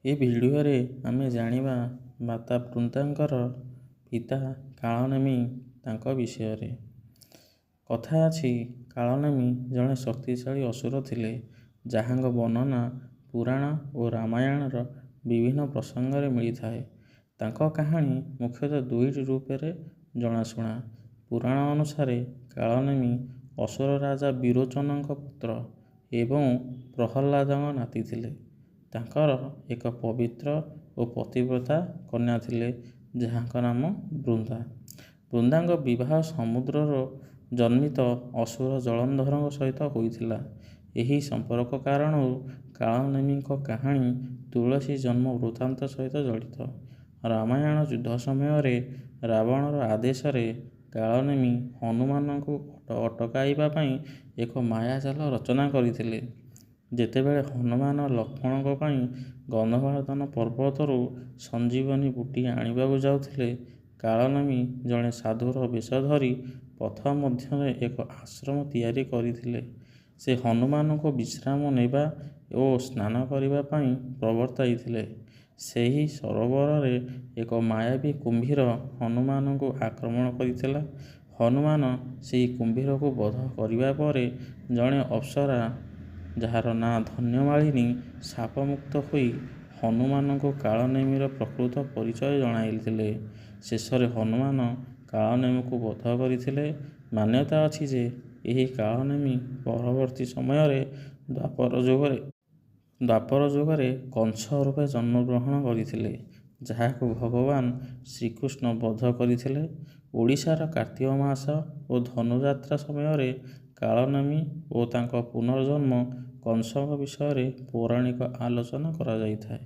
ଏ ଭିଡ଼ିଓରେ ଆମେ ଜାଣିବା ମାତା ବୃନ୍ଦାଙ୍କର ପିତା କାଳନେମି ତାଙ୍କ ବିଷୟରେ। କଥା ଅଛି, କାଳନେମି ଜଣେ ଶକ୍ତିଶାଳୀ ଅସୁର ଥିଲେ, ଯାହାଙ୍କ ବର୍ଣ୍ଣନା ପୁରାଣ ଓ ରାମାୟଣର ବିଭିନ୍ନ ପ୍ରସଙ୍ଗରେ ମିଳିଥାଏ। ତାଙ୍କ କାହାଣୀ ମୁଖ୍ୟତଃ ଦୁଇଟି ରୂପରେ ଜଣାଶୁଣା। ପୁରାଣ ଅନୁସାରେ କାଳନେମି ଅସୁର ରାଜା ବିରୋଚନଙ୍କ ପୁତ୍ର ଏବଂ ପ୍ରହ୍ଲାଦଙ୍କ ନାତି ଥିଲେ। ତାଙ୍କର ଏକ ପବିତ୍ର ଓ ପତିବ୍ରତା କନ୍ୟା ଥିଲେ, ଯାହାଙ୍କ ନାମ ବୃନ୍ଦା। ବୃନ୍ଦାଙ୍କ ବିବାହ ସମୁଦ୍ରରୁ ଜନ୍ମିତ ଅସୁର ଜଳନ୍ଧରଙ୍କ ସହିତ ହୋଇଥିଲା। ଏହି ସମ୍ପର୍କ କାରଣରୁ କାଳନେମିଙ୍କ କାହାଣୀ ତୁଳସୀ ଜନ୍ମ ବୃତ୍ତାନ୍ତ ସହିତ ଜଡ଼ିତ। ରାମାୟଣ ଯୁଦ୍ଧ ସମୟରେ ରାବଣର ଆଦେଶରେ କାଳନେମି ହନୁମାନଙ୍କୁ ଅଟକାଇବା ପାଇଁ ଏକ ମାୟାଜାଲ ରଚନା କରିଥିଲେ। ଯେତେବେଳେ ହନୁମାନ ଲକ୍ଷ୍ମଣଙ୍କ ପାଇଁ ଗନ୍ଧମାର୍ଦ୍ଦନ ପର୍ବତରୁ ସଞ୍ଜୀବନୀ ବୁଟି ଆଣିବାକୁ ଯାଉଥିଲେ, କାଳନେମି ଜଣେ ସାଧୁର ବେଶ ଧରି ପଥ ମଧ୍ୟରେ ଏକ ଆଶ୍ରମ ତିଆରି କରିଥିଲେ। ସେ ହନୁମାନଙ୍କୁ ବିଶ୍ରାମ ନେବା ଓ ସ୍ନାନ କରିବା ପାଇଁ ପ୍ରବର୍ତ୍ତାଇଥିଲେ। ସେହି ସରୋବରରେ ଏକ ମାୟାବୀ କୁମ୍ଭୀର ହନୁମାନଙ୍କୁ ଆକ୍ରମଣ କରିଥିଲା। ହନୁମାନ ସେହି କୁମ୍ଭୀରକୁ ବଧ କରିବା ପରେ ଜଣେ ଅପ୍ସରା, ଯାହାର ନାଁ ଧନ୍ୟମାଳିନୀ, ଶାପମୁକ୍ତ ହୋଇ ହନୁମାନଙ୍କୁ କାଳନେମିର ପ୍ରକୃତ ପରିଚୟ ଜଣାଇଥିଲେ। ଶେଷରେ ହନୁମାନ କାଳନେମିକୁ ବଧ କରିଥିଲେ। ମାନ୍ୟତା ଅଛି ଯେ ଏହି କାଳନେମି ପରବର୍ତ୍ତୀ ସମୟରେ ଦ୍ୱାପର ଯୁଗରେ କଂସ ରୂପେ ଜନ୍ମଗ୍ରହଣ କରିଥିଲେ, ଯାହାକୁ ଭଗବାନ ଶ୍ରୀକୃଷ୍ଣ ବଧ କରିଥିଲେ। ଓଡ଼ିଶାର କାର୍ତ୍ତିକ ମାସ ଓ ଧନୁଯାତ୍ରା ସମୟରେ କାଳନେମି ଓ ତାଙ୍କ ପୁନର୍ଜନ୍ମ କଂସଙ୍କ ବିଷୟରେ ପୌରାଣିକ ଆଲୋଚନା କରାଯାଇଥାଏ।